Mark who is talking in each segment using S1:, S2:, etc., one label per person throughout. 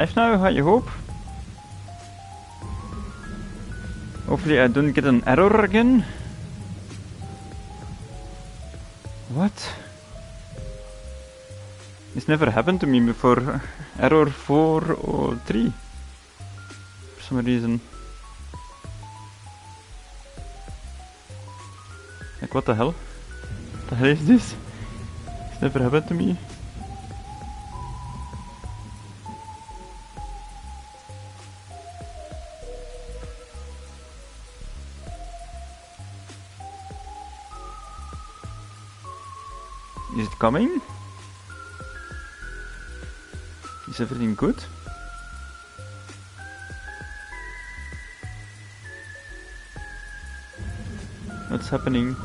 S1: Live now, I hope. Hopefully I don't get an error again. What? This never happened to me before. Error 403. For some reason. Like, what the hell? What the hell is this? It's never happened to me. Is it coming? Is everything good? What's happening?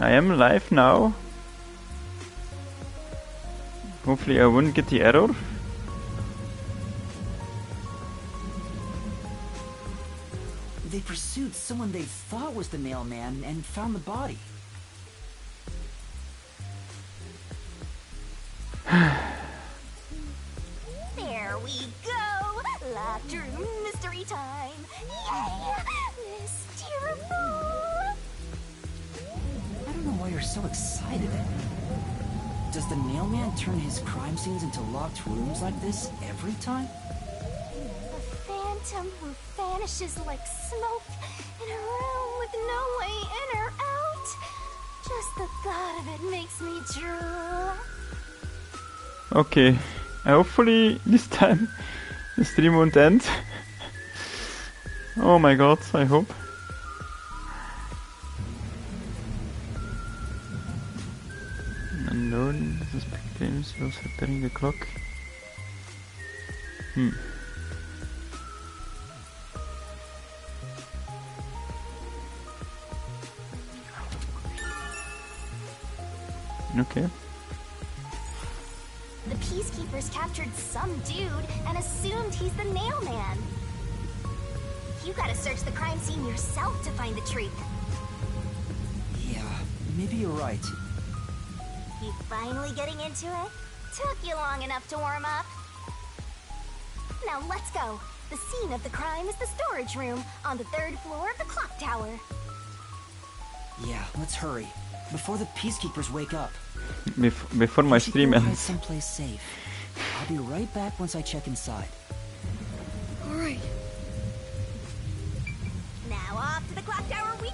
S1: I am live now. Hopefully I won't get the error.
S2: They pursued someone they thought was the mailman and found the body.
S3: There we go! Locked room mystery time! Yay! Mysteriful!
S2: I don't know why you're so excited. Does the mailman turn his crime scenes into locked rooms like this every time?
S3: A phantom who vanishes like smoke in a room with no way in or out. Just the thought of it makes me drool.
S1: Okay, hopefully this time the stream won't end. Oh my god, I hope. Unknown, suspect claims he was repairing the clock. Okay.
S3: The peacekeepers captured some dude and assumed he's the mailman. You gotta search the crime scene yourself to find the truth.
S2: Yeah, maybe you're right.
S3: You finally getting into it? Took you long enough to warm up. Now let's go. The scene of the crime is the storage room on the 3rd floor of the clock tower.
S2: Yeah, let's hurry. Before the peacekeepers wake up.
S1: Before my stream
S2: hide
S1: ends.
S2: someplace safe. I'll be right back once I check inside.
S3: Alright. Now off to the clock tower we go!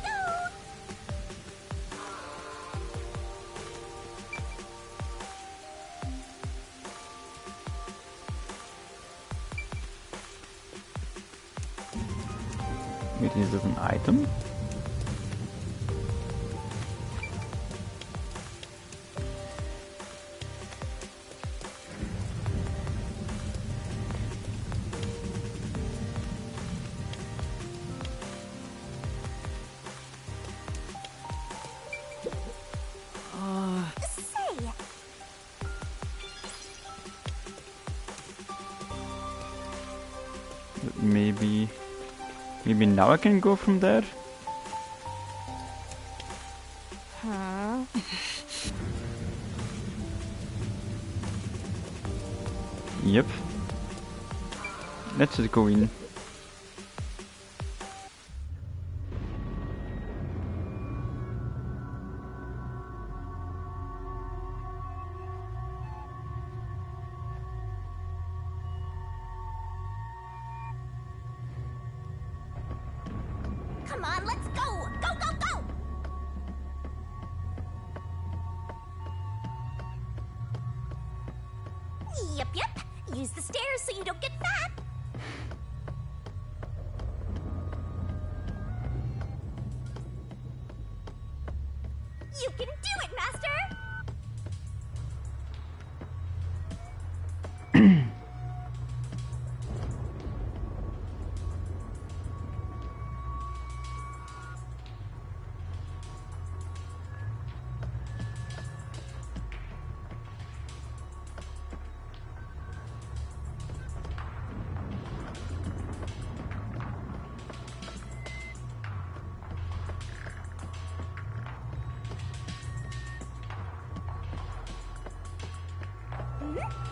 S1: Wait, is that an item?
S3: Say,
S1: Maybe now I can go from there?
S3: huh?
S1: Yep. Let's just go in.
S3: Come on, let's go! Go, go, go! Yep, yep. Use the stairs so you don't get fat. You can do it, Master!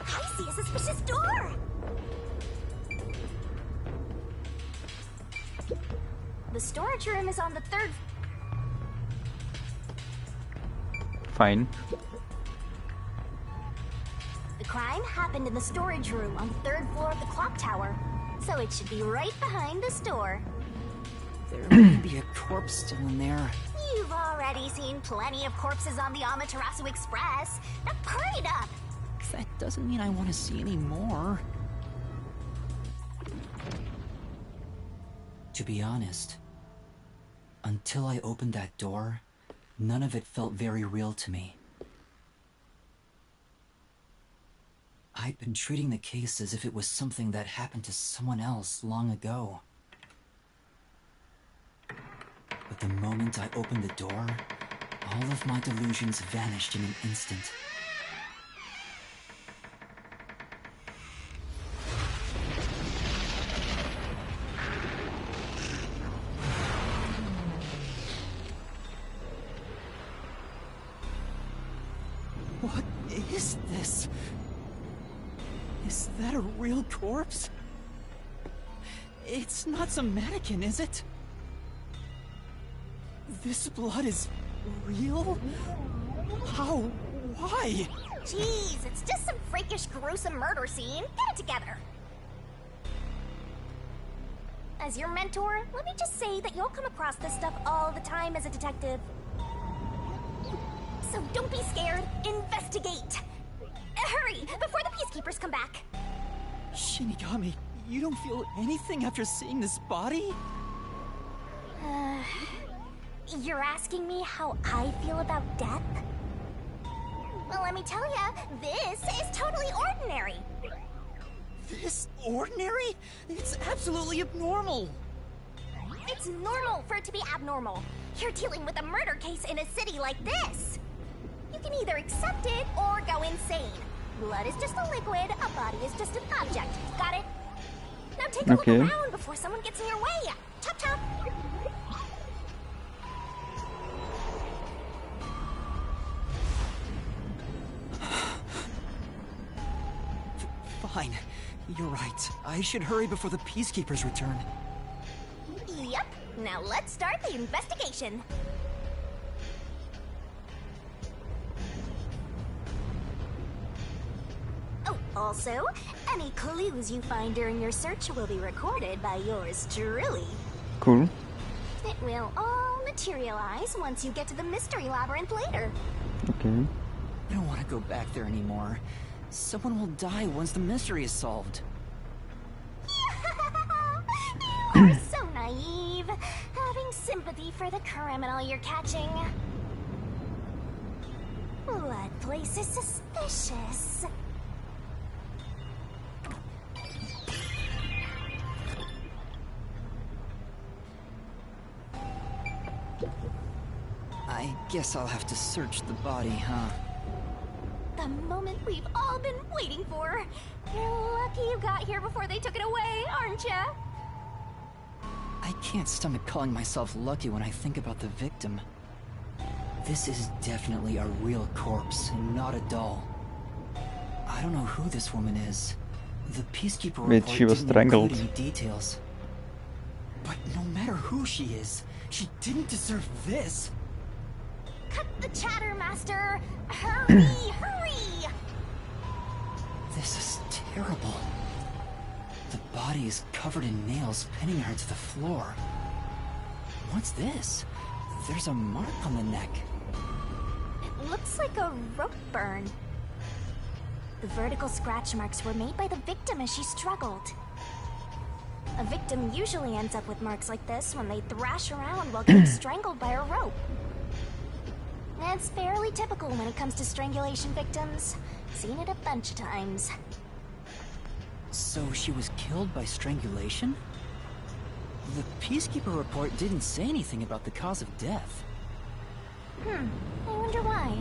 S3: I see a suspicious door! The storage room is on the third...
S1: Fine.
S3: The crime happened in the storage room on the third floor of the clock tower, so it should be right behind this door.
S2: There may be a corpse still in there.
S3: You've already seen plenty of corpses on the Amaterasu Express. Now hurry it up!
S2: That doesn't mean I want to see any more. To be honest, until I opened that door, none of it felt very real to me. I'd been treating the case as if it was something that happened to someone else long ago. But the moment I opened the door, all of my delusions vanished in an instant. What is this? Is that a real corpse? It's not some mannequin, is it? This blood is real? How? Why?
S3: Jeez, it's just some freakish, gruesome murder scene. Get it together. As your mentor, let me just say that you'll come across this stuff all the time as a detective. So don't be scared. Investigate. Hurry, before the peacekeepers come back.
S2: Shinigami, you don't feel anything after seeing this body?
S3: You're asking me how I feel about death? Well, let me tell ya, this is totally ordinary.
S2: This ordinary? It's absolutely abnormal.
S3: It's normal for it to be abnormal. You're dealing with a murder case in a city like this. You can either accept it or go insane. Blood is just a liquid, a body is just an object. Got it? Now take a look around before someone gets in your way. Chop chop.
S2: Fine. You're right. I should hurry before the peacekeepers return.
S3: Yep. Now let's start the investigation. Oh, also, any clues you find during your search will be recorded by yours truly.
S1: Cool.
S3: It will all materialize once you get to the mystery labyrinth later.
S1: Okay.
S2: I don't want to go back there anymore. Someone will die once the mystery is solved.
S3: You are so naive, having sympathy for the criminal you're catching. What place is suspicious?
S2: I guess I'll have to search the body, huh?
S3: The moment we've all been waiting for. You're lucky you got here before they took it away, aren't ya?
S2: I can't stomach calling myself lucky when I think about the victim. This is definitely a real corpse, and not a doll. I don't know who this woman is. The peacekeeper report
S1: she was
S2: didn't
S1: strangled.
S2: include any details. But no matter who she is, she didn't deserve this.
S3: Cut the chatter, Master! Hurry, hurry!
S2: This is terrible. The body is covered in nails pinning her to the floor. What's this? There's a mark on the neck.
S3: It looks like a rope burn. The vertical scratch marks were made by the victim as she struggled. A victim usually ends up with marks like this when they thrash around while getting strangled by a rope. It's fairly typical when it comes to strangulation victims. Seen it a bunch of times.
S2: So she was killed by strangulation? The peacekeeper report didn't say anything about the cause of death.
S3: I wonder why.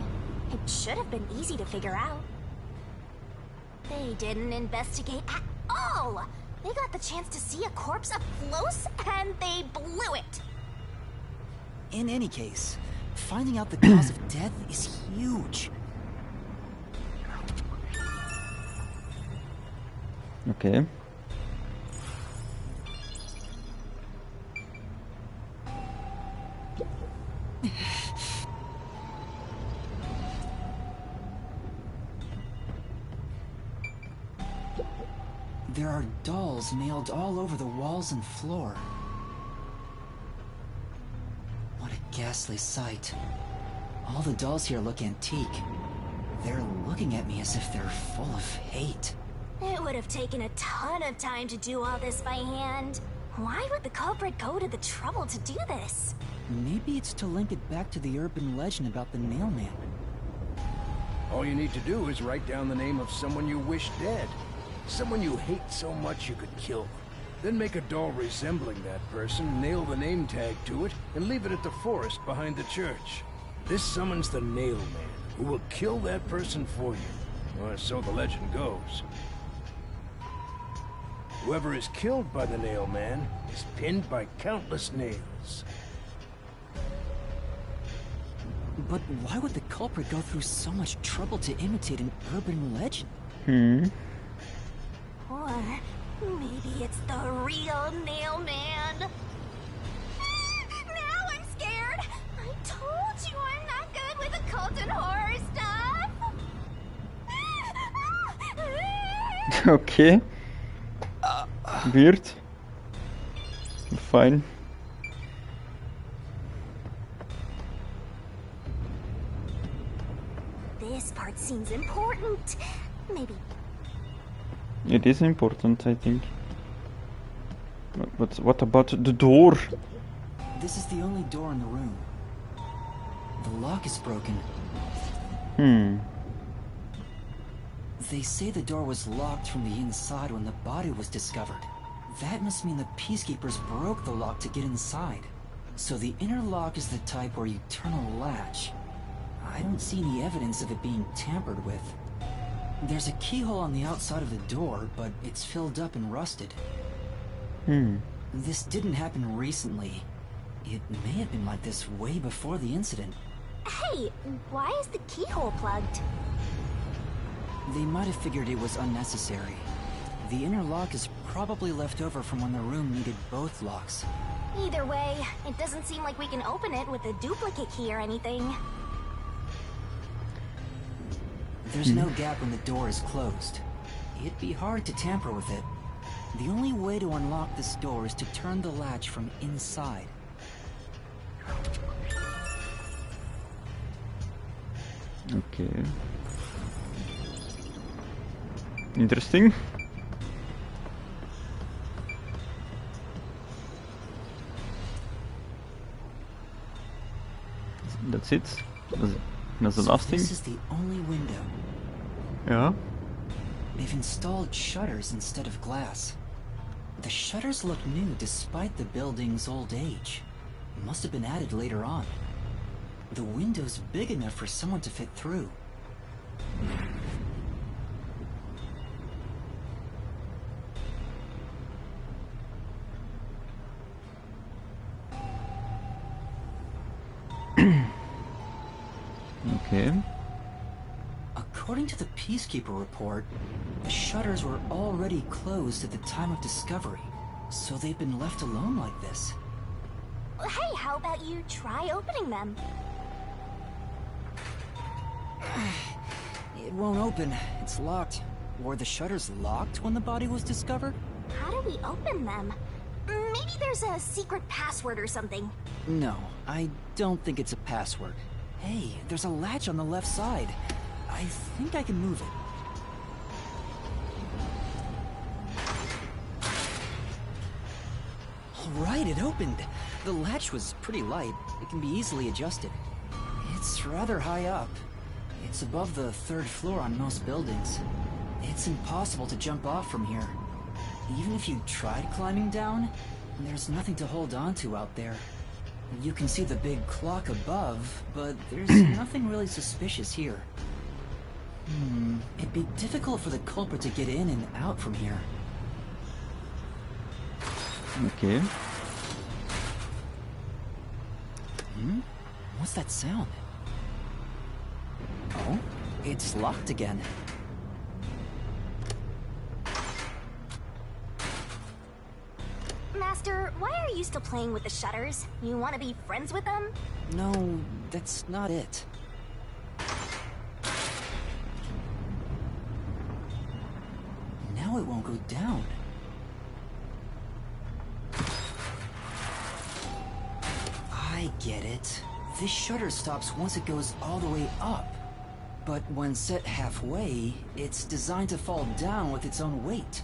S3: It should have been easy to figure out. They didn't investigate at all! They got the chance to see a corpse up close, and they blew it!
S2: In any case, finding out the cause of death is huge.
S1: Okay.
S2: There are dolls nailed all over the walls and floor. What a ghastly sight. All the dolls here look antique. They're looking at me as if they're full of hate.
S3: It would have taken a ton of time to do all this by hand. Why would the culprit go to the trouble to do this?
S2: Maybe it's to link it back to the urban legend about the nail man.
S4: All you need to do is write down the name of someone you wish dead. Someone you hate so much you could kill them. Then make a doll resembling that person, nail the name tag to it, and leave it at the forest behind the church. This summons the Nail Man, who will kill that person for you. Or so the legend goes. Whoever is killed by the Nail Man is pinned by countless nails.
S2: But why would the culprit go through so much trouble to imitate an urban legend?
S3: Or maybe it's the real Nail Man. Now I'm scared. I told you I'm not good with occult and horror stuff.
S1: Okay. Weird. Fine.
S3: This part seems important. Maybe.
S1: It is important, I think. But what about the door?
S2: This is the only door in the room. The lock is broken. They say the door was locked from the inside when the body was discovered. That must mean the peacekeepers broke the lock to get inside. So the inner lock is the type where you turn a latch. I don't see any evidence of it being tampered with. There's a keyhole on the outside of the door, but it's filled up and rusted. This didn't happen recently. It may have been like this way before the incident.
S3: Hey, why is the keyhole plugged?
S2: They might have figured it was unnecessary. The inner lock is probably left over from when the room needed both locks.
S3: Either way, it doesn't seem like we can open it with a duplicate key or anything.
S2: There's no gap when the door is closed. It'd be hard to tamper with it. The only way to unlock this door is to turn the latch from inside.
S1: Okay. Interesting. That's it. That's the last thing.
S2: This is the only window.
S1: Yeah.
S2: They've installed shutters instead of glass. The shutters look new despite the building's old age. Must have been added later on. The window's big enough for someone to fit through.
S1: Okay.
S2: According to the Peacekeeper report, the shutters were already closed at the time of discovery, so they've been left alone like this.
S3: Hey, how about you try opening them?
S2: It won't open. It's locked. Were the shutters locked when the body was discovered?
S3: How do we open them? Maybe there's a secret password or something.
S2: No, I don't think it's a password. Hey, there's a latch on the left side. I think I can move it. All right, it opened. The latch was pretty light. It can be easily adjusted. It's rather high up. It's above the 3rd floor on most buildings. It's impossible to jump off from here. Even if you tried climbing down, there's nothing to hold on to out there. You can see the big clock above, but there's nothing really suspicious here. It'd be difficult for the culprit to get in and out from here.
S1: Okay.
S2: What's that sound? Oh, it's locked again.
S3: Victor, why are you still playing with the shutters? You want to be friends with them?
S2: No, that's not it. Now it won't go down. I get it. This shutter stops once it goes all the way up. But when set halfway, it's designed to fall down with its own weight.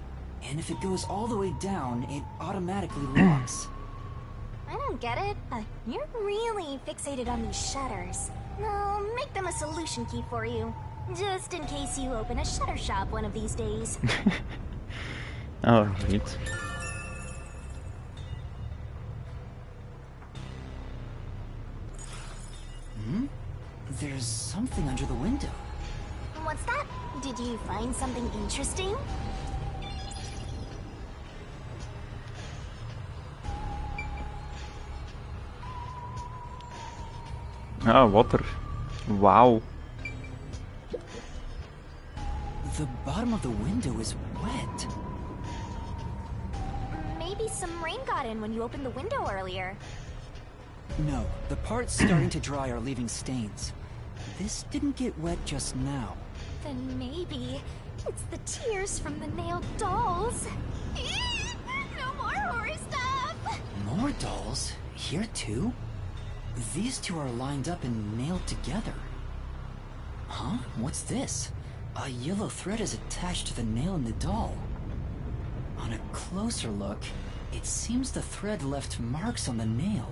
S2: And if it goes all the way down, it automatically locks.
S3: I don't get it. You're really fixated on these shutters. I'll make them a solution key for you. Just in case you open a shutter shop one of these days.
S1: Oh, great.
S2: There's something under the window.
S3: What's that? Did you find something interesting?
S1: Ah, water. Wow.
S2: The bottom of the window is wet.
S3: Maybe some rain got in when you opened the window earlier.
S2: No, the parts starting to dry are leaving stains. This didn't get wet just now.
S3: Then maybe it's the tears from the nailed dolls. No more horror stuff!
S2: More dolls? Here too? These two are lined up and nailed together. Huh? What's this? A yellow thread is attached to the nail in the doll. On a closer look, it seems the thread left marks on the nail.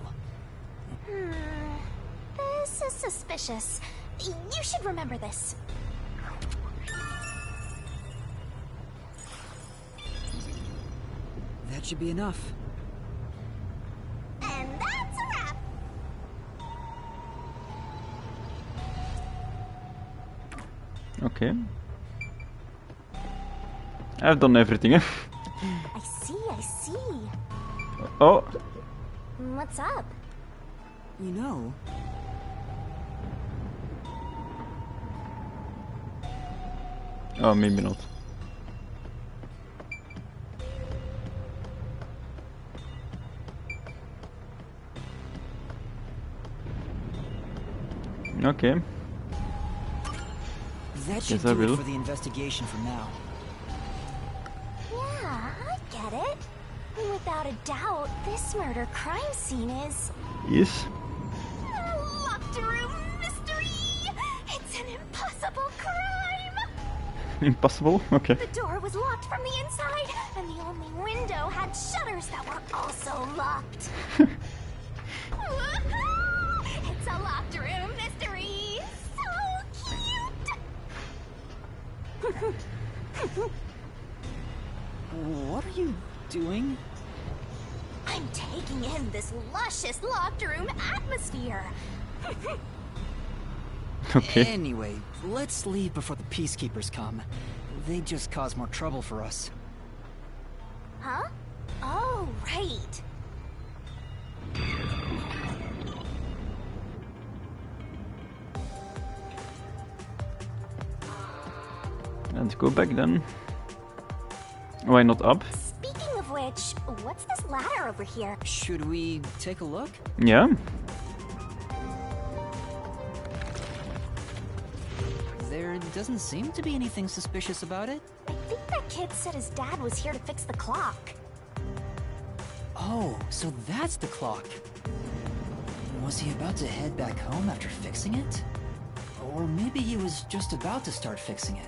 S3: This is suspicious. You should remember this.
S2: That should be enough.
S3: And that's a wrap!
S1: Okay. I've done everything.
S3: I see, I see.
S1: Oh,
S3: What's up?
S2: You know,
S1: oh, maybe not. Okay.
S2: that should
S1: Yes, I
S2: do it
S1: will.
S2: for the investigation for now.
S3: Yeah, I get it. Without a doubt, this murder crime scene is
S1: Yes.
S3: a locked room mystery. It's an impossible crime.
S1: Impossible? Okay.
S3: The door was locked from the inside, and the only window had shutters that were also locked. Woohoo! It's a locked room mystery. So cute.
S2: What are you doing?
S3: I'm taking in this luscious locked room atmosphere.
S1: Okay.
S2: Anyway, let's leave before the peacekeepers come. They just cause more trouble for us.
S3: Huh? Oh, right.
S1: Let's go back then. Why not up?
S3: Speaking of which, what's this ladder over here?
S2: Should we take a look?
S1: Yeah.
S2: There doesn't seem to be anything suspicious about it.
S3: I think that kid said his dad was here to fix the clock.
S2: Oh, so that's the clock. Was he about to head back home after fixing it? Or maybe he was just about to start fixing it.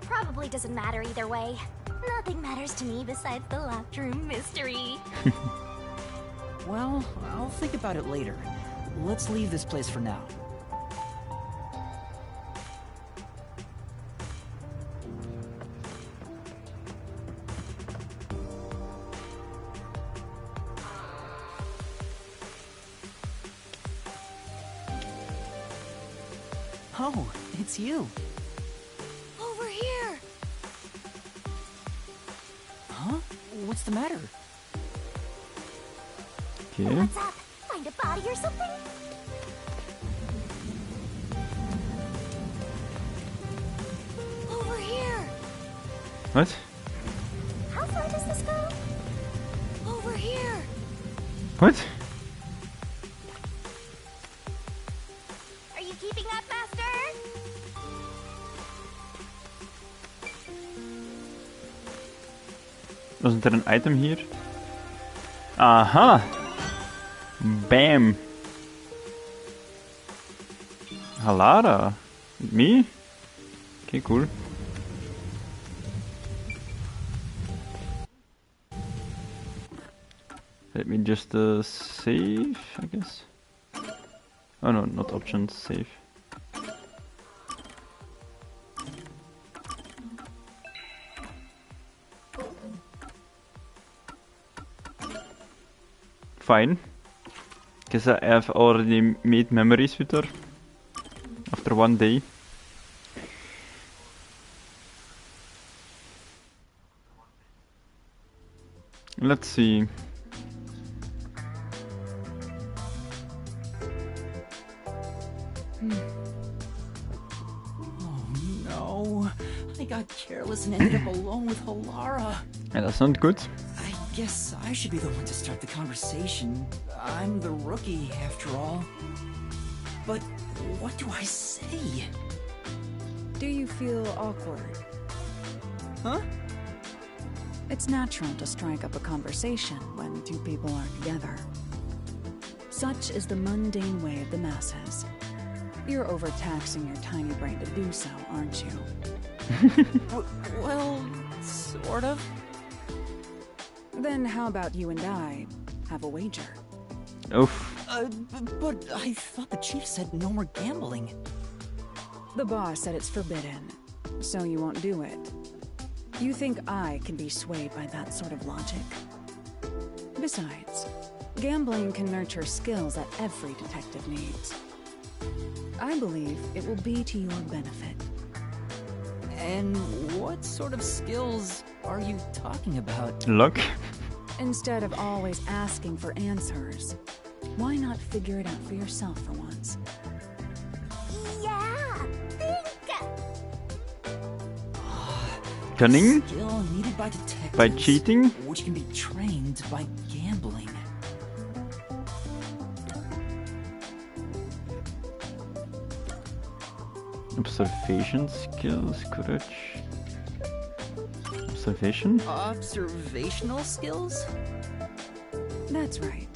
S3: Probably doesn't matter either way. Nothing matters to me besides the locked room mystery.
S2: Well, I'll think about it later. Let's leave this place for now. Oh, it's you.
S3: Over here!
S2: Huh? What's the matter?
S1: Okay.
S3: What's up? Find a body or something? Over here!
S1: What?
S3: How far does this go? Over here!
S1: What?
S3: Are you keeping up, Master?
S1: Wasn't there an item here? Aha! Bam! Halara? Me? Okay, cool. Let me just save, I guess. Oh no, not options, save. Fine. Guess I have already made memories with her. After one day. Let's see.
S2: Oh no, I got careless and ended up alone with Halara.
S1: Yeah, that's not good.
S2: I guess I should be the one to start the conversation. I'm the rookie, after all. But what do I say?
S5: Do you feel awkward?
S2: Huh?
S5: It's natural to strike up a conversation when two people are together. Such is the mundane way of the masses. You're overtaxing your tiny brain to do so, aren't you?
S2: Well, sort of.
S5: Then how about you and I have a wager?
S1: Oof.
S2: But I thought the chief said no more gambling.
S5: The boss said it's forbidden, so you won't do it. You think I can be swayed by that sort of logic? Besides, gambling can nurture skills that every detective needs. I believe it will be to your benefit.
S2: And what sort of skills are you talking about?
S1: Luck.
S5: Instead of always asking for answers, why not figure it out for yourself for once?
S3: Yeah, think.
S1: Cunning?
S2: Skill needed by detectives,
S1: By cheating?
S2: which can be trained by gambling.
S1: Observation skills, courage. Observation?
S2: Observational skills?
S5: That's right.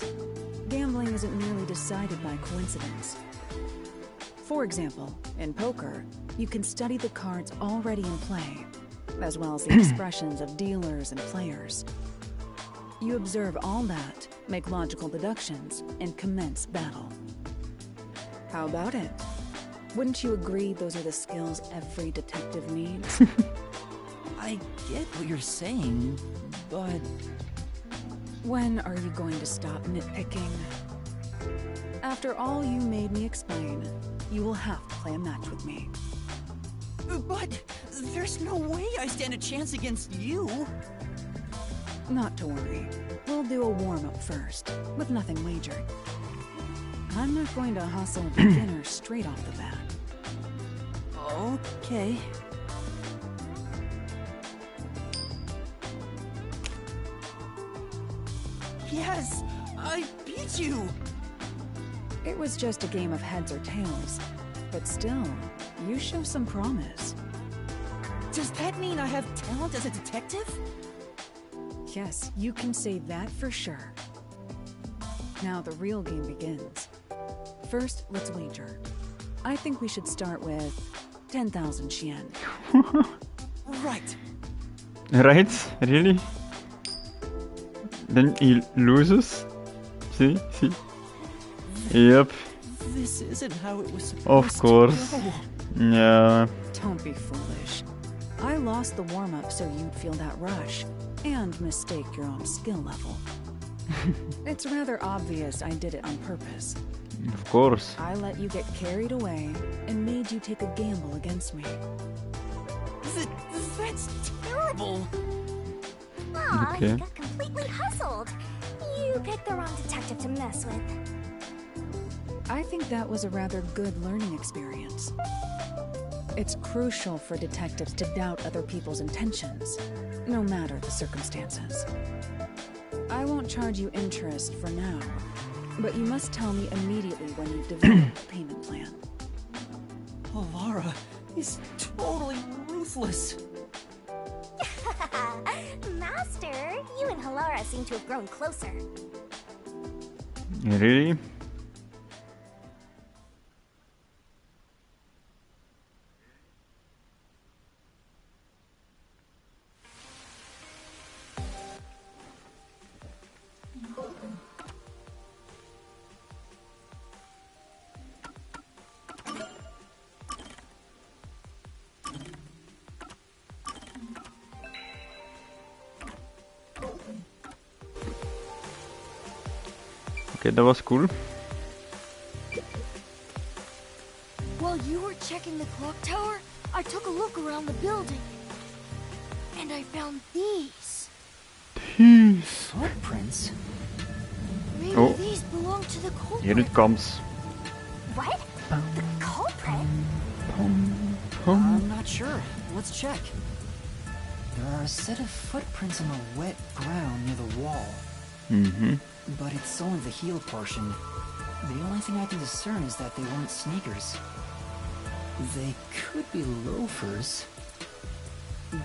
S5: Gambling isn't merely decided by coincidence. For example, in poker, you can study the cards already in play, as well as the expressions of dealers and players. You observe all that, make logical deductions, and commence battle. How about it? Wouldn't you agree those are the skills every detective needs?
S2: I get what you're saying, but...
S5: When are you going to stop nitpicking? After all you made me explain, you will have to play a match with me.
S2: But there's no way I stand a chance against you.
S5: Not to worry. We'll do a warm-up first, with nothing wagered. I'm not going to hustle a beginner straight off the bat.
S2: Okay. Yes! I beat you!
S5: It was just a game of heads or tails, but still, you show some promise.
S2: Does that mean I have talent as a detective?
S5: Yes, you can say that for sure. Now the real game begins. First, let's wager. I think we should start with 10,000 Xian.
S2: Right.
S1: Right? Really? Then he loses? See? See? Yep.
S2: This isn't how it was supposed
S1: Of course.
S2: to go.
S1: Yeah.
S5: Don't be foolish. I lost the warm-up so you'd feel that rush, and mistake your own skill level. It's rather obvious I did it on purpose.
S1: Of course.
S5: I let you get carried away and made you take a gamble against me.
S2: That's terrible!
S3: Aw,
S1: Okay.
S3: you got completely hustled. You picked the wrong detective to mess with.
S5: I think that was a rather good learning experience. It's crucial for detectives to doubt other people's intentions, no matter the circumstances. I won't charge you interest for now, but you must tell me immediately when you've developed a payment plan.
S2: Alara is totally ruthless.
S3: Master, you and Halara seem to have grown closer.
S1: Really? Okay, that was cool.
S6: While you were checking the clock tower, I took a look around the building. And I found these.
S2: Footprints?
S6: Maybe
S1: Oh.
S6: these belong to the culprit.
S1: Here it comes.
S3: What? The culprit?
S2: I'm not sure. Let's check. There are a set of footprints on the wet ground near the wall.
S1: Mm-hmm.
S2: But it's only the heel portion. The only thing I can discern is that they weren't sneakers. They could be loafers.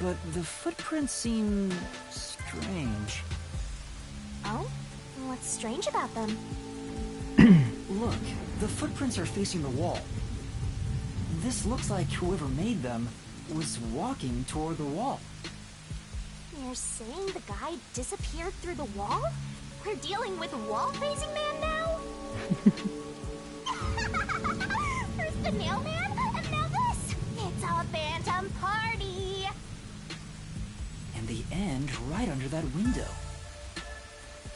S2: But the footprints seem strange.
S3: Oh? What's strange about them?
S2: Look, the footprints are facing the wall. This looks like whoever made them was walking toward the wall.
S3: You're saying the guy disappeared through the wall? We're dealing with a wall-facing man now? First the nail man, and now this! It's a phantom party!
S2: And the end right under that window.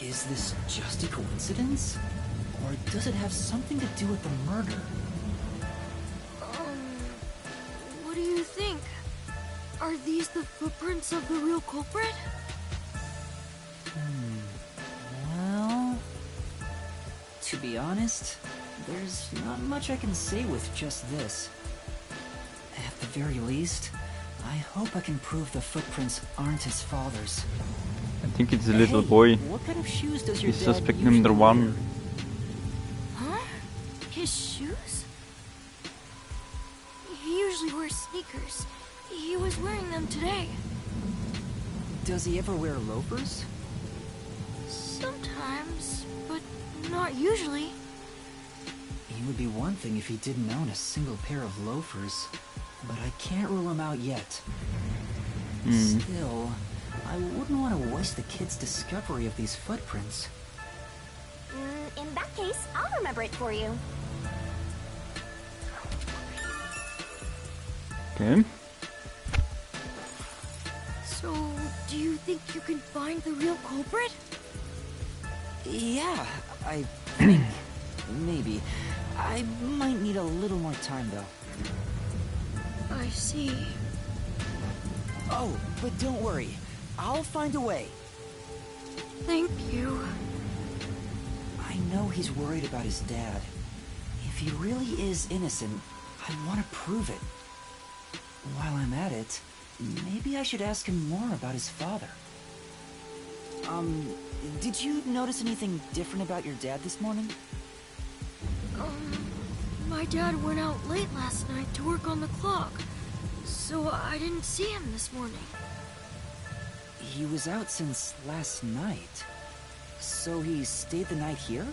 S2: Is this just a coincidence? Or does it have something to do with the murder?
S6: What do you think? Are these the footprints of the real culprit?
S2: Well, to be honest, there's not much I can say with just this. At the very least, I hope I can prove the footprints aren't his father's.
S1: I think it's a little
S2: Hey,
S1: boy.
S2: What kind of shoes does your
S1: He's
S2: dad
S1: suspect
S2: usually
S1: number one.
S2: wear?
S6: Huh? His shoes? He usually wears sneakers. He was wearing them today.
S2: Does he ever wear loafers?
S6: Sometimes, but not usually.
S2: It would be one thing if he didn't own a single pair of loafers, but I can't rule him out yet. Still, I wouldn't want to waste the kid's discovery of these footprints.
S3: In that case, I'll remember it for you.
S1: Okay.
S6: So, do you think you can find the real culprit?
S2: Yeah, I think. Maybe. I might need a little more time, though.
S6: I see.
S2: Oh, but don't worry. I'll find a way.
S6: Thank you.
S2: I know he's worried about his dad. If he really is innocent, I want to prove it. While I'm at it, maybe I should ask him more about his father. Did you notice anything different about your dad this morning?
S6: My dad went out late last night to work on the clock, so I didn't see him this morning.
S2: He was out since last night. So he stayed the night here?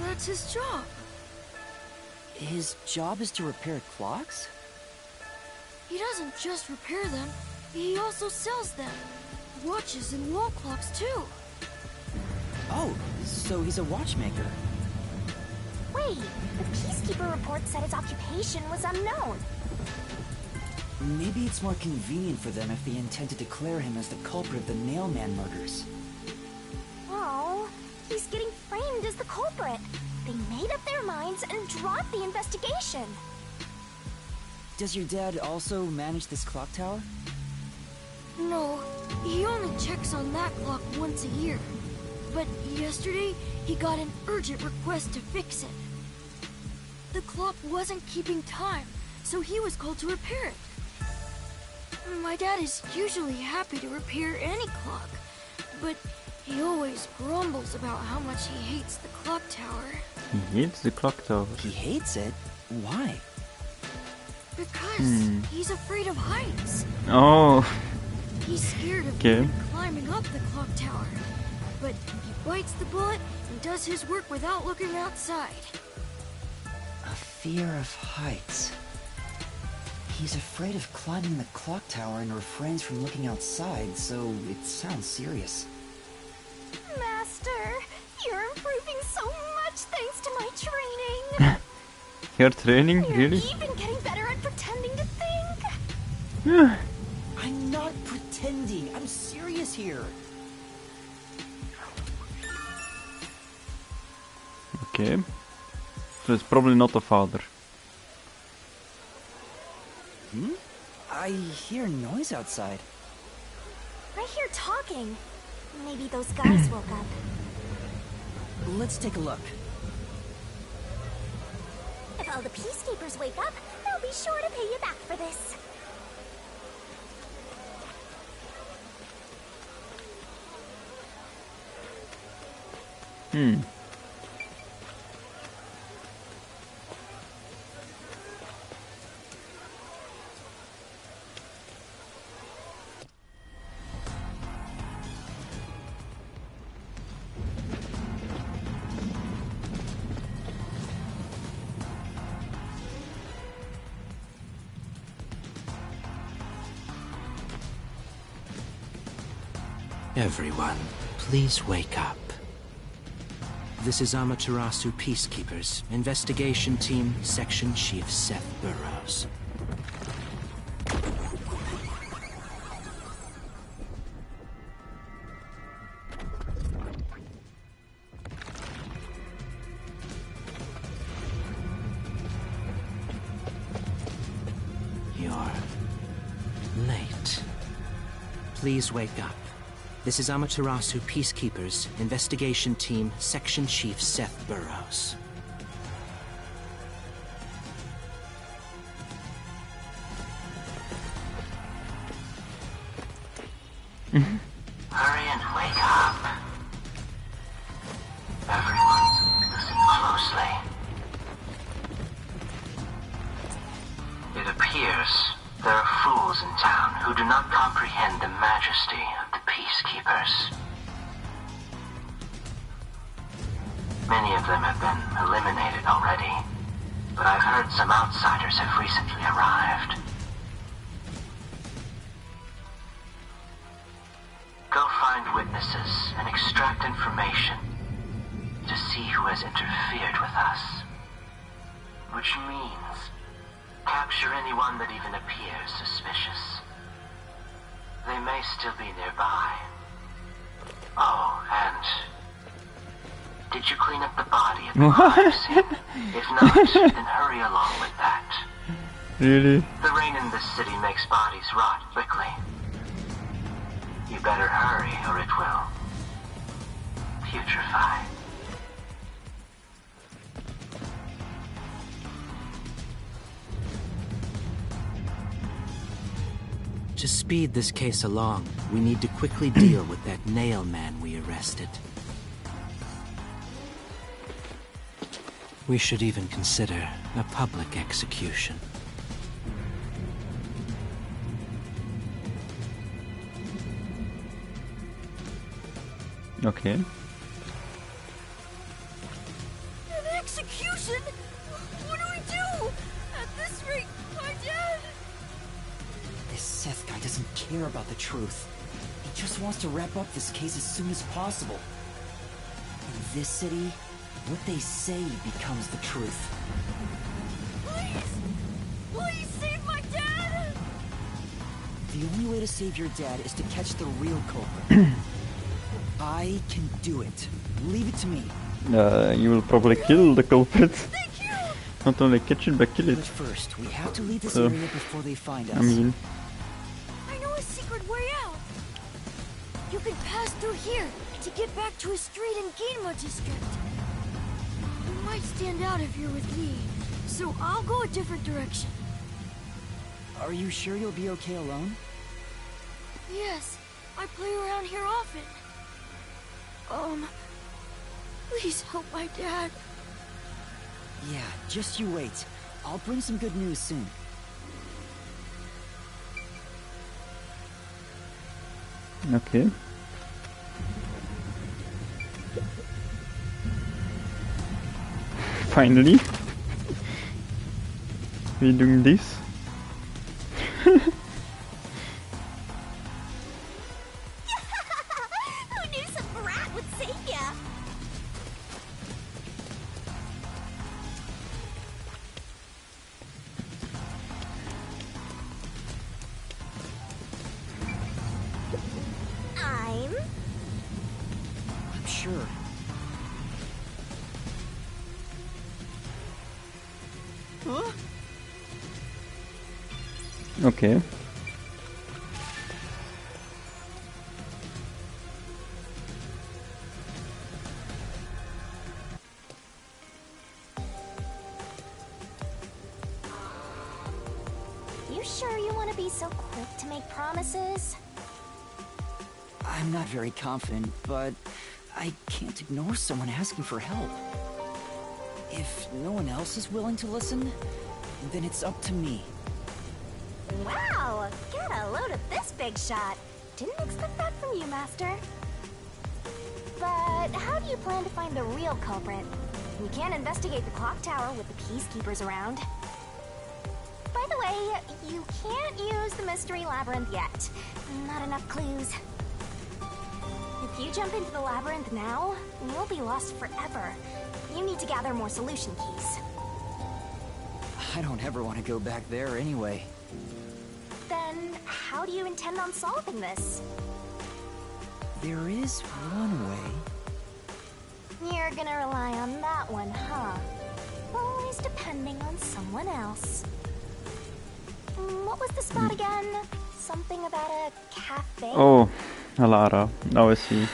S6: That's his job.
S2: His job is to repair clocks?
S6: He doesn't just repair them, he also sells them. Watches and wall clocks, too.
S2: Oh, so he's a watchmaker.
S3: Wait, the Peacekeeper report said his occupation was unknown.
S2: Maybe it's more convenient for them if they intend to declare him as the culprit of the Nailman murders.
S3: Oh, he's getting framed as the culprit. They made up their minds and dropped the investigation.
S2: Does your dad also manage this clock tower?
S6: No, he only checks on that clock once a year. But yesterday, he got an urgent request to fix it. The clock wasn't keeping time, so he was called to repair it. My dad is usually happy to repair any clock, but He always grumbles about how much he hates the clock tower.
S1: He hates the clock tower.
S2: He hates it? Why?
S6: Because he's afraid of heights.
S1: Oh,
S6: He's scared of
S1: okay.
S6: even climbing up the clock tower. But he bites the bullet and does his work without looking outside.
S2: A fear of heights. He's afraid of climbing the clock tower and refrains from looking outside, so it sounds serious.
S3: Master, you're improving so much thanks to my training.
S1: Your training,
S3: You're
S1: really?
S3: even getting better at pretending to think.
S1: Yeah.
S2: I'm not pretending. I'm serious here.
S1: Okay. So it's probably not the father.
S2: I hear noise outside.
S3: I hear talking. Maybe those guys woke up.
S2: Let's take a look.
S3: If all the peacekeepers wake up, they'll be sure to pay you back for this.
S7: Everyone, please wake up. This is Amaterasu Peacekeepers, Investigation Team, Section Chief Seth Burrows. You're late. Please wake up. This is Amaterasu Peacekeepers, Investigation Team, Section Chief Seth Burrows.
S8: Hurry and wake up. Everyone, listen closely. It appears there are fools in town who do not comprehend the majesty of the Peacekeepers. Many of them have been eliminated already, but I've heard some outsiders have recently arrived. Go find witnesses and extract information to see who has interfered with us. Which means capture anyone that even appears suspicious. They may still be nearby. Oh, and did you clean up the body at the crime scene? If not, then hurry along with that.
S1: Really?
S8: The rain in this city makes bodies rot quickly. You better hurry or it will putrefy.
S7: To speed this case along, we need to quickly deal with that nail man we arrested. We should even consider a public execution.
S1: Okay.
S6: An execution? What do we do? At this rate, my dad...
S2: This Seth guy doesn't care about the truth. He just wants to wrap up this case as soon as possible. In this city, what they say becomes the truth.
S6: Please! Please save my dad!
S2: The only way to save your dad is to catch the real culprit. I can do it. Leave it to me.
S1: You will probably kill the culprit.
S6: Thank you!
S1: Not only catch it, but kill
S2: But
S1: it.
S2: first, we have to leave this
S1: So,
S2: area before they find us.
S1: I mean,
S6: I know a secret way out. You can pass through here to get back to a street in Ginma district. You might stand out if you're with me, so I'll go a different direction.
S2: Are you sure you'll be okay alone?
S6: Yes, I play around here often. Please help my dad.
S2: Yeah, just you wait. I'll bring some good news soon.
S1: Okay. Finally. We're doing this.
S3: Who knew some brat would save ya? I'm
S2: Sure. Huh?
S1: Okay.
S3: You sure you want to be so quick to make promises?
S2: I'm not very confident, but I can't ignore someone asking for help. If no one else is willing to listen, then it's up to me.
S3: Wow, get a load of this big shot. Didn't expect that from you, Master. But how do you plan to find the real culprit? You can't investigate the clock tower with the peacekeepers around. By the way, you can't use the mystery labyrinth yet. Not enough clues. If you jump into the labyrinth now, you'll be lost forever. You need to gather more solution keys.
S2: I don't ever want to go back there anyway.
S3: Then, how do you intend on solving this?
S2: There is one way.
S3: You're gonna rely on that one, huh? Always depending on someone else. What was the spot again? Something about a cafe?
S1: Oh, Alara. Now I see.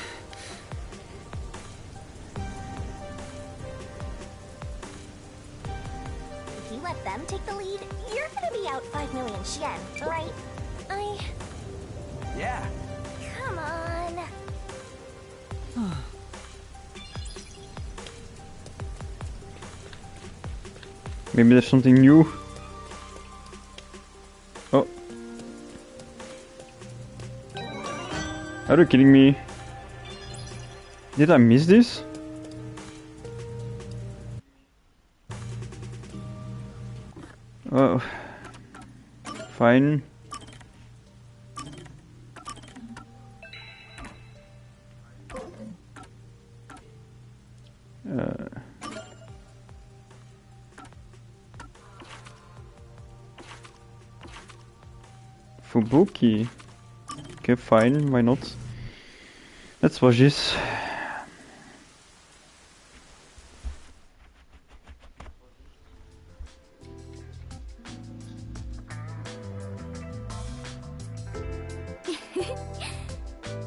S3: If you let them take the lead, you're gonna be out 5 million yen, right?
S2: Yeah.
S3: Come on.
S1: Maybe there's something new. Oh. Are you kidding me? Did I miss this? Oh. Fine. Fubuki. Okay, fine, why not? Let's watch this.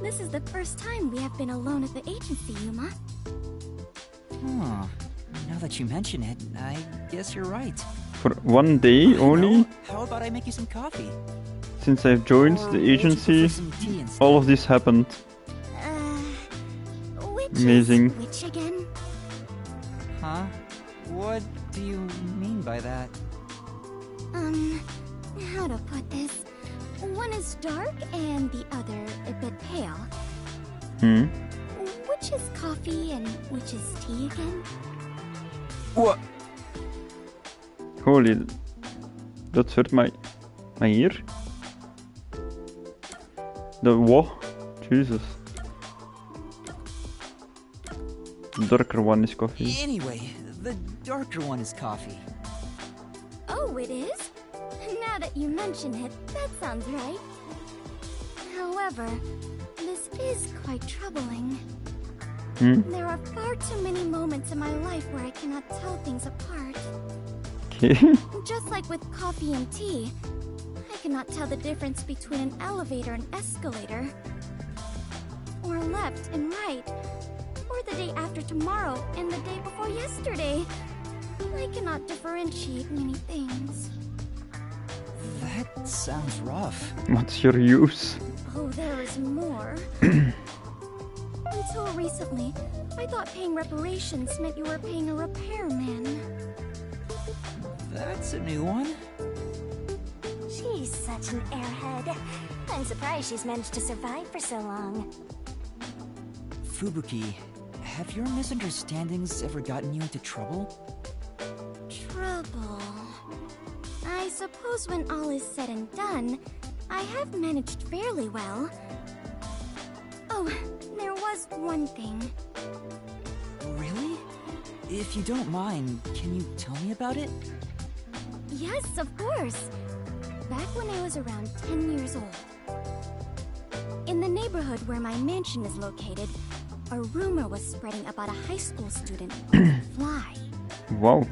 S6: This is the first time we have been alone at the agency, Yuma.
S2: Huh. Now that you mention it, I guess you're right.
S1: For one day only?
S2: Know. How about I make you some coffee?
S1: Since I've joined
S2: Or
S1: the
S2: would you
S1: agency,
S2: prefer some tea instead?
S1: all of this happened.
S6: Which
S1: Amazing.
S6: is which again?
S2: Huh? What do you mean by that?
S6: How to put this? One is dark and the other a bit pale.
S1: Hmm?
S6: Which is coffee and which is tea again?
S2: What?
S1: Holy, that hurt my ear. The what? Jesus. The darker one is coffee.
S2: Anyway, the darker one is coffee.
S6: Oh, it is? Now that you mention it, that sounds right. However, this is quite troubling. There are far too many moments in my life where I cannot tell things apart.
S1: Okay.
S6: Just like with coffee and tea, I cannot tell the difference between an elevator and escalator, or left and right, or the day after tomorrow and the day before yesterday. I cannot differentiate many things.
S2: That sounds rough.
S1: What's your use?
S6: Oh, there is more. Until recently, I thought paying reparations meant you were paying a repairman.
S2: That's a new one.
S3: She's such an airhead. I'm surprised she's managed to survive for so long.
S2: Fubuki, have your misunderstandings ever gotten you into trouble?
S6: Trouble. I suppose when all is said and done, I have managed fairly well. Oh, there was one thing.
S2: Really? If you don't mind, can you tell me about it?
S6: Yes, of course. Back when I was around 10 years old. In the neighborhood where my mansion is located, a rumor was spreading about a high school student who could fly.
S1: Wow.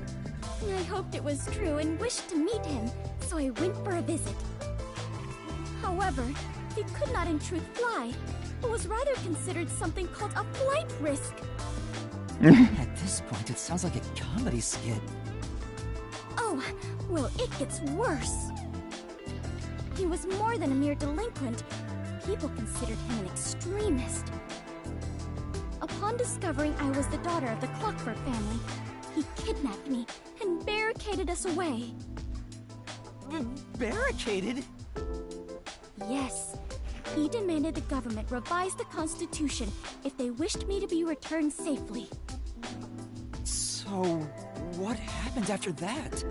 S6: I hoped it was true and wished to meet him, so I went for a visit. However, he could not in truth fly, but was rather considered something called a flight risk.
S2: At this point, it sounds like a comedy skit.
S6: Oh, well, it gets worse. He was more than a mere delinquent. People considered him an extremist. Upon discovering I was the daughter of the Clockford family, he kidnapped me and barricaded us away.
S2: Barricaded?
S6: Yes. He demanded the government revise the Constitution if they wished me to be returned safely.
S2: So, what happened after that?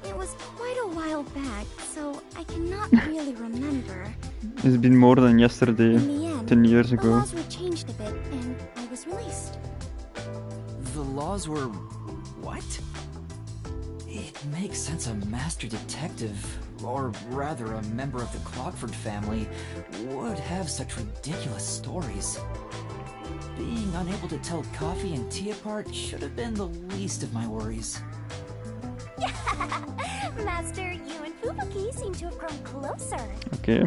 S6: It was quite a while back, so I cannot really remember.
S1: It's been more than yesterday,
S6: In the end,
S1: 10 years
S6: the
S1: ago.
S6: laws were changed a bit, and I was released.
S2: The laws were... what? It makes sense a master detective, or rather a member of the Clockford family, would have such ridiculous stories. Being unable to tell coffee and tea apart should have been the least of my worries.
S3: Master, you and Fubuki seem to have grown closer.
S1: Okay.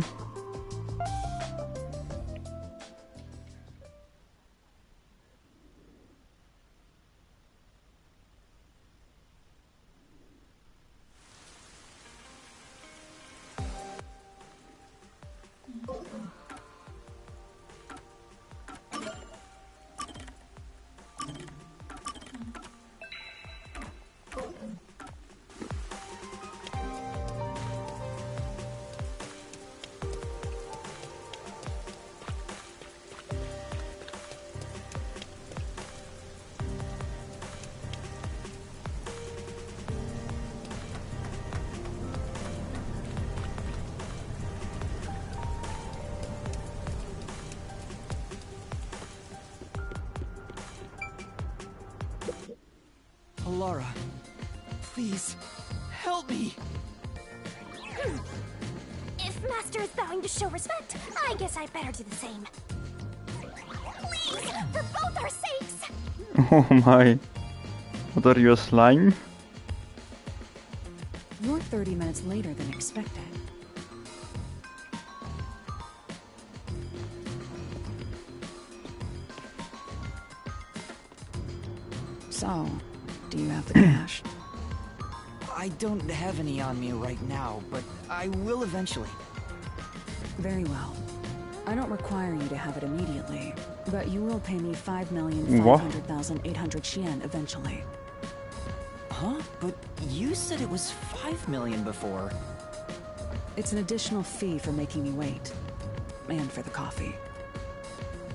S2: Laura, please, help me!
S3: If Master is vowing to show respect, I guess I better do the same. Please, for both our sakes!
S1: Oh my. What are you, a slime?
S5: You're 30 minutes later than expected. So, do you have the cash?
S2: I don't have any on me right now, but I will eventually.
S5: Very well. I don't require you to have it immediately, but you will pay me 5,500,800 yen eventually.
S2: Huh? But you said it was 5 million before.
S5: It's an additional fee for making me wait. And for the coffee.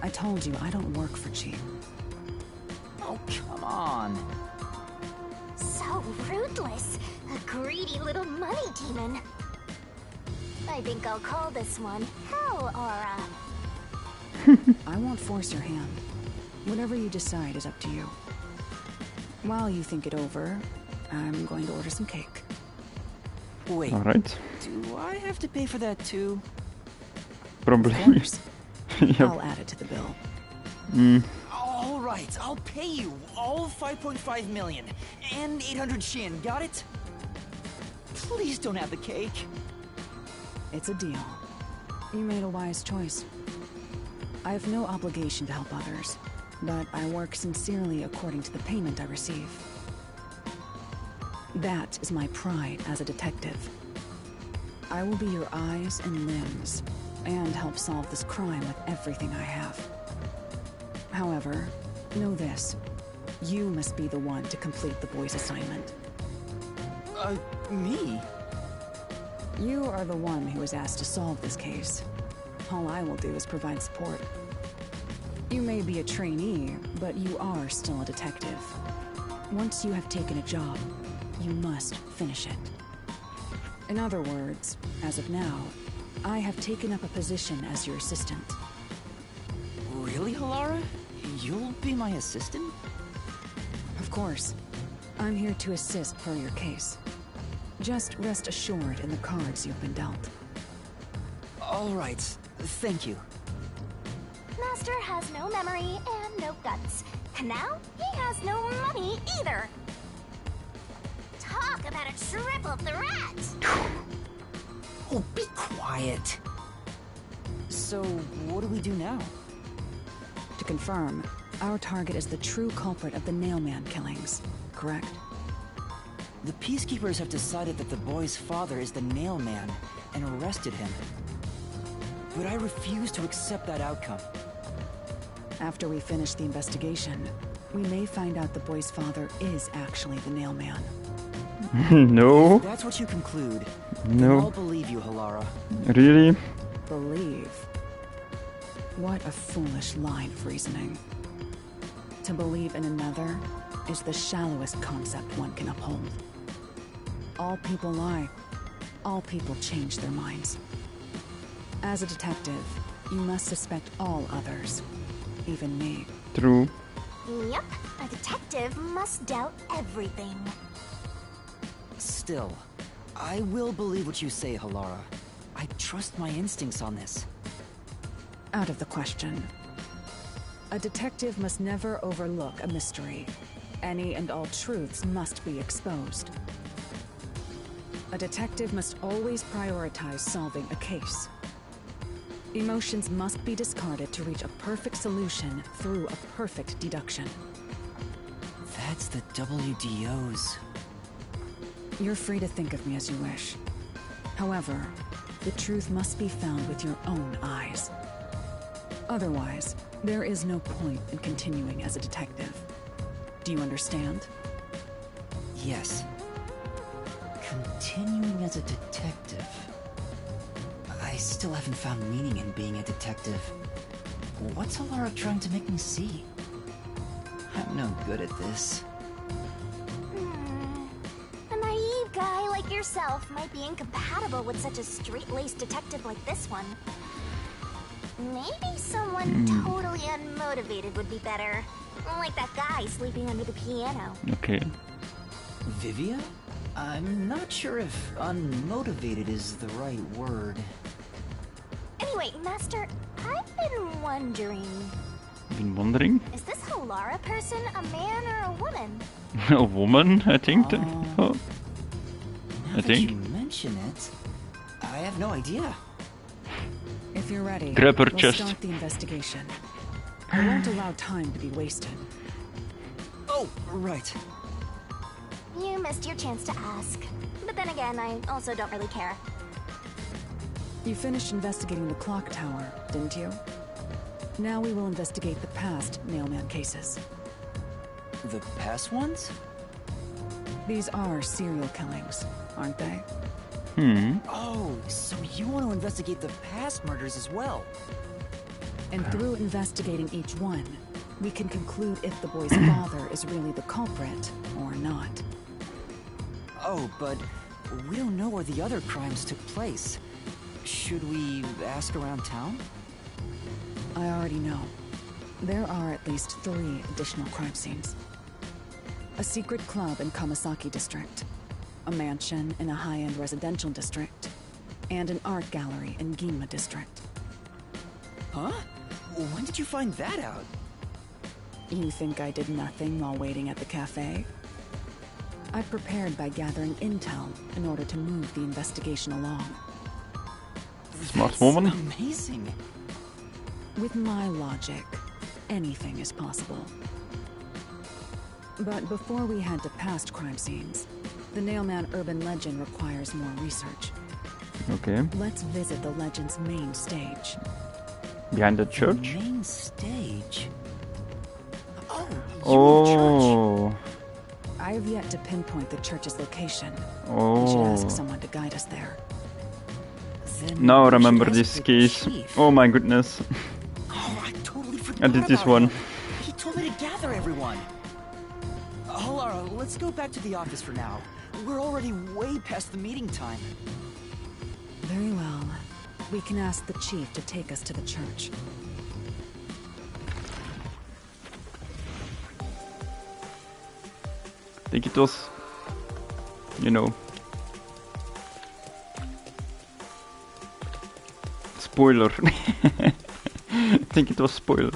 S5: I told you I don't work for cheap.
S2: Oh, come on.
S3: So ruthless. A greedy little money demon. I think I'll call this one Hell Aura.
S5: I won't force your hand. Whatever you decide is up to you. While you think it over, I'm going to order some cake.
S2: Wait,
S1: Alright.
S2: do I have to pay for that too?
S1: Probably.
S5: Of course.
S1: Yep.
S5: I'll add it to the bill.
S2: All right, I'll pay you all 5.5 million and 800 yen, got it? Please don't have the cake.
S5: It's a deal. You made a wise choice. I have no obligation to help others, but I work sincerely according to the payment I receive. That is my pride as a detective. I will be your eyes and limbs, and help solve this crime with everything I have. However, know this. You must be the one to complete the boy's assignment.
S2: Me?
S5: You are the one who was asked to solve this case. All I will do is provide support. You may be a trainee, but you are still a detective. Once you have taken a job, you must finish it. In other words, as of now, I have taken up a position as your assistant.
S2: Really, Halara? You'll be my assistant?
S5: Of course. I'm here to assist per your case. Just rest assured in the cards you've been dealt.
S2: All right. Thank you.
S3: Master has no memory and no guts. And now, he has no money either. Talk about a triple threat!
S2: Oh, be quiet. So, what do we do now?
S5: To confirm, our target is the true culprit of the Nailman killings, correct?
S2: The Peacekeepers have decided that the boy's father is the Nailman and arrested him. But I refuse to accept that outcome.
S5: After we finish the investigation, we may find out the boy's father is actually the Nailman.
S1: No.
S2: If that's what you conclude,
S1: No.
S2: then I'll believe you, Halara.
S1: Really?
S5: Believe? What a foolish line of reasoning. To believe in another is the shallowest concept one can uphold. All people lie. All people change their minds. As a detective, you must suspect all others, even me.
S1: True.
S3: Yup, a detective must doubt everything.
S2: Still, I will believe what you say, Halara. I trust my instincts on this.
S5: Out of the question. A detective must never overlook a mystery. Any and all truths must be exposed. A detective must always prioritize solving a case. Emotions must be discarded to reach a perfect solution through a perfect deduction.
S2: That's the WDOs.
S5: You're free to think of me as you wish. However, the truth must be found with your own eyes. Otherwise, there is no point in continuing as a detective. Do you understand?
S2: Yes. Continuing as a detective. I still haven't found meaning in being a detective. What's Halara trying to make me see? I'm no good at this.
S3: A naive guy like yourself might be incompatible with such a straight-laced detective like this one. Maybe someone totally unmotivated would be better. Like that guy sleeping under the piano.
S1: Okay.
S2: Vivia? I'm not sure if unmotivated is the right word.
S3: Anyway, Master, I've been wondering...
S1: Been wondering?
S3: Is this Halara person a man or a woman?
S1: A woman, I think. Oh.
S2: Now
S1: I
S2: that
S1: think.
S2: you mention it, I have no idea.
S5: If you're ready,
S1: Grab her
S5: we'll
S1: chest.
S5: start the investigation. I won't allow time to be wasted.
S2: Oh, right.
S3: You missed your chance to ask. But then again, I also don't really care.
S5: You finished investigating the clock tower, didn't you? Now we will investigate the past Nailman cases.
S2: The past ones?
S5: These are serial killings, aren't they?
S2: Oh, so you want to investigate the past murders as well?
S5: And through investigating each one, we can conclude if the boy's father is really the culprit or not.
S2: Oh, but we don't know where the other crimes took place. Should we ask around town?
S5: I already know. There are at least 3 additional crime scenes. A secret club in Kamasaki district, a mansion in a high-end residential district, and an art gallery in Ginma district.
S2: Huh? When did you find that out?
S5: You think I did nothing while waiting at the cafe? I prepared by gathering intel in order to move the investigation along.
S1: Smart woman.
S2: Amazing.
S5: With my logic, anything is possible. But before we head to past crime scenes, the Nailman urban legend requires more research.
S1: Okay.
S5: Let's visit the legend's main stage.
S1: Behind the church?
S2: Main stage. Oh, you
S1: Oh.
S5: I have yet to pinpoint the church's location.
S1: Oh.
S5: We should ask someone to guide us there.
S2: Then
S1: Now
S2: we should
S1: remember
S2: ask
S1: this
S2: the
S1: case.
S2: chief.
S1: Oh my goodness.
S2: Oh, I totally forgot
S1: I did this
S2: about
S1: one.
S2: him. He told me to gather everyone. Lara, let's go back to the office for now. We're already way past the meeting time.
S5: Very well. We can ask the chief to take us to the church.
S1: I think it was, you know, spoiler. I think it was spoiler.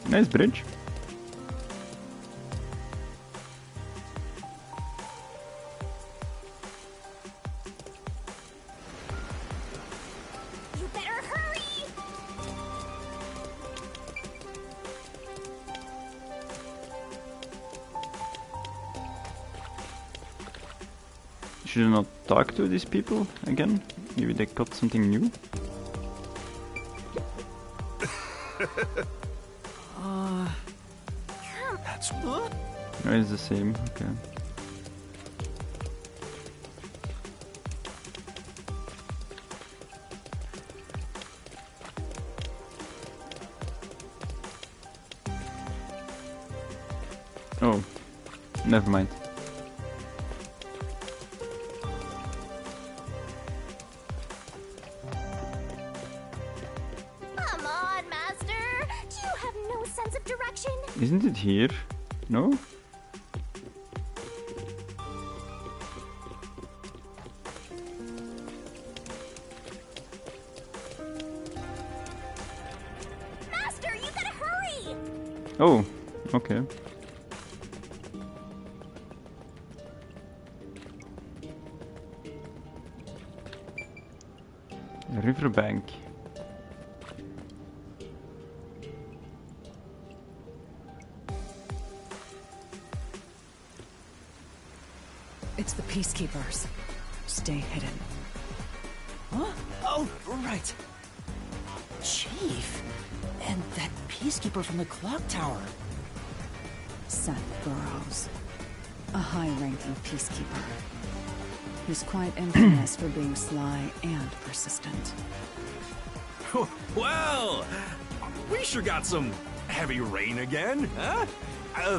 S1: Nice bridge.
S3: You better hurry!
S1: Should I not talk to these people again? Maybe they got something new?
S4: That's
S1: No, it's the same, okay. Oh, never mind.
S3: Come on, Master! Do you have no sense of direction?
S1: Isn't it here? No?
S3: Master, you gotta hurry!
S1: Oh, okay. Riverbank.
S5: It's the peacekeepers. Stay hidden.
S2: Huh? Oh, right. Chief? And that peacekeeper from the clock tower.
S5: Seth Burrows. A high-ranking peacekeeper. He's quite infamous for being sly and persistent.
S9: Well, we sure got some heavy rain again, huh?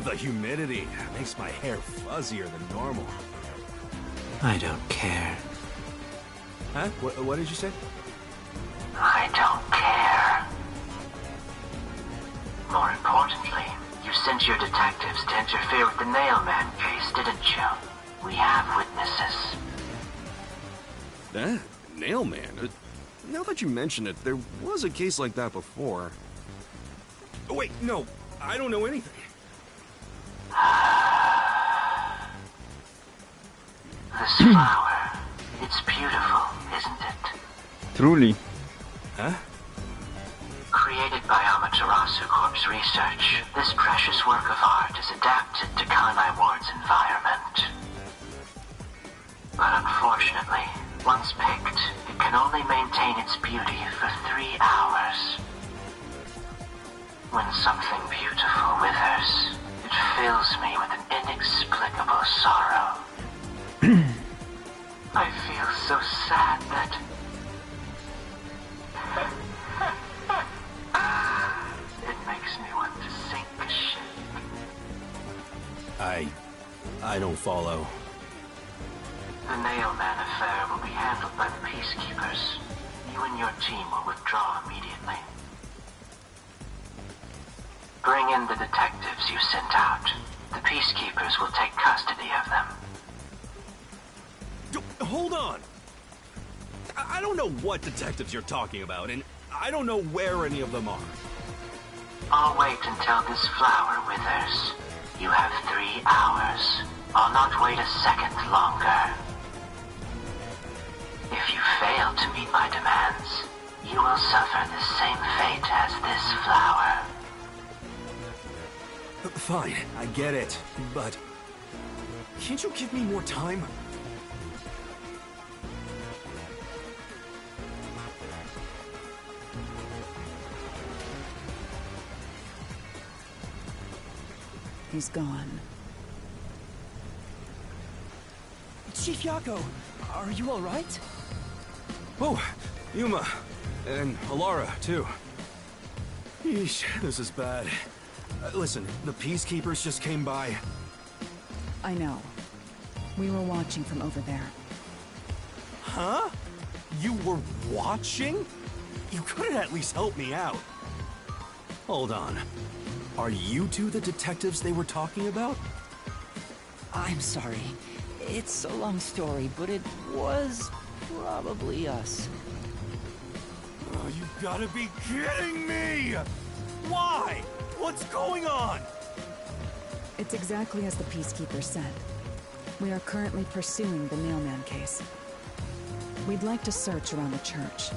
S9: The humidity makes my hair fuzzier than normal.
S7: I don't care.
S9: Huh? What did you say?
S8: I don't care. More importantly, you sent your detectives to interfere with the Nailman case, didn't you? We have witnesses.
S9: Nailman? Now that you mention it, there was a case like that before. Oh, wait, no, I don't know anything.
S8: This flower, it's beautiful, isn't it?
S1: Truly.
S9: Huh?
S8: Created by Amaterasu Corp's research, this precious work of art is adapted to Kanai Ward's environment. But unfortunately, once picked, it can only maintain its beauty for 3 hours. When something beautiful withers, it fills me with an inexplicable sorrow. I feel so sad that... It makes me want to sink a ship.
S9: I don't follow.
S8: The Nailman affair will be handled by the Peacekeepers. You and your team will withdraw immediately. Bring in the detectives you sent out. The Peacekeepers will take custody of them.
S9: Hold on! I don't know what detectives you're talking about, and I don't know where any of them are.
S8: I'll wait until this flower withers. You have 3 hours. I'll not wait a second longer. If you fail to meet my demands, you will suffer the same fate as this flower.
S9: Fine, I get it, but... can't you give me more time?
S5: He's gone.
S10: Chief Yako, are you alright?
S9: Oh, Yuma. And Alara, too. Yeesh, this is bad. Listen, the Peacekeepers just came by.
S5: I know. We were watching from over there.
S9: Huh? You were watching? You couldn't at least help me out. Hold on. Are you two the detectives they were talking about?
S2: I'm sorry. It's a long story, but it was probably us.
S9: Oh, you gotta be kidding me! Why? What's going on?
S5: It's exactly as the Peacekeeper said. We are currently pursuing the Nailman case. We'd like to search around the church.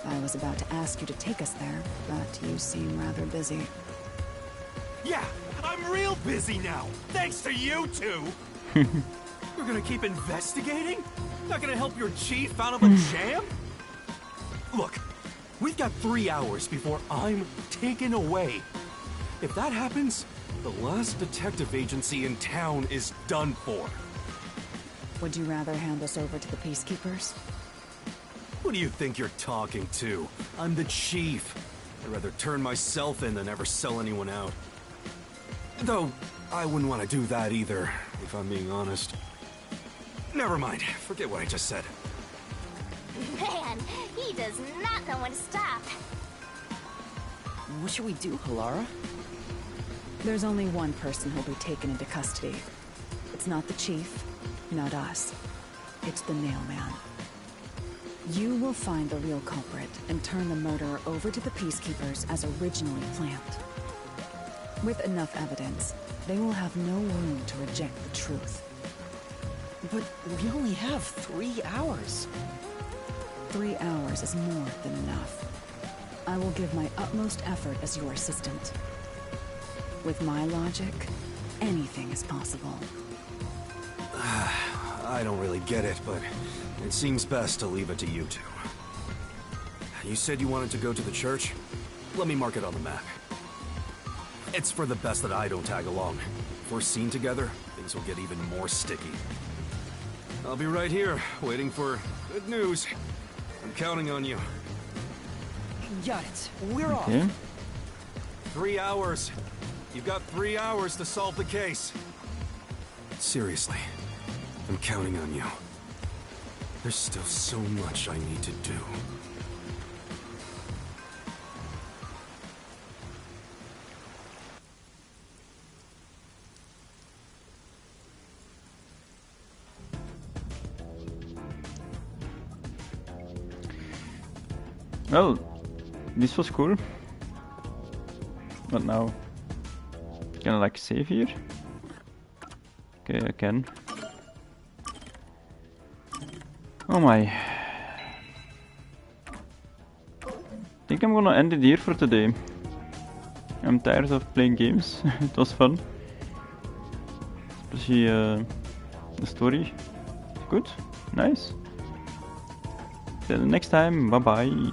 S5: I was about to ask you to take us there, but you seem rather busy.
S9: Yeah, I'm real busy now, thanks to you two! You're gonna keep investigating? Not gonna help your chief out of a jam? Look, we've got 3 hours before I'm taken away. If that happens, the last detective agency in town is done for.
S5: Would you rather hand us over to the Peacekeepers?
S9: Who do you think you're talking to? I'm the chief. I'd rather turn myself in than ever sell anyone out. Though, I wouldn't want to do that either, if I'm being honest. Never mind, forget what I just said.
S3: Man, he does not know when to stop.
S2: What should we do, Halara?
S5: There's only one person who'll be taken into custody. It's not the chief, not us. It's the Nailman. You will find the real culprit and turn the murderer over to the Peacekeepers as originally planned. With enough evidence, they will have no room to reject the truth.
S2: But we only have 3 hours.
S5: 3 hours is more than enough. I will give my utmost effort as your assistant. With my logic, anything is possible.
S9: I don't really get it, but it seems best to leave it to you two. You said you wanted to go to the church? Let me mark it on the map. It's for the best that I don't tag along. If we're seen together, things will get even more sticky. I'll be right here, waiting for good news. I'm counting on you.
S10: Got it. We're
S1: Okay.
S10: off.
S9: 3 hours. You've got 3 hours to solve the case. Seriously, I'm counting on you. There's still so much I need to do.
S1: Well, this was cool. But now, can I like save here? Okay, I can. Oh my. I think I'm gonna end it here for today. I'm tired of playing games. It was fun. Especially the story. Good, nice. Till next time, bye bye.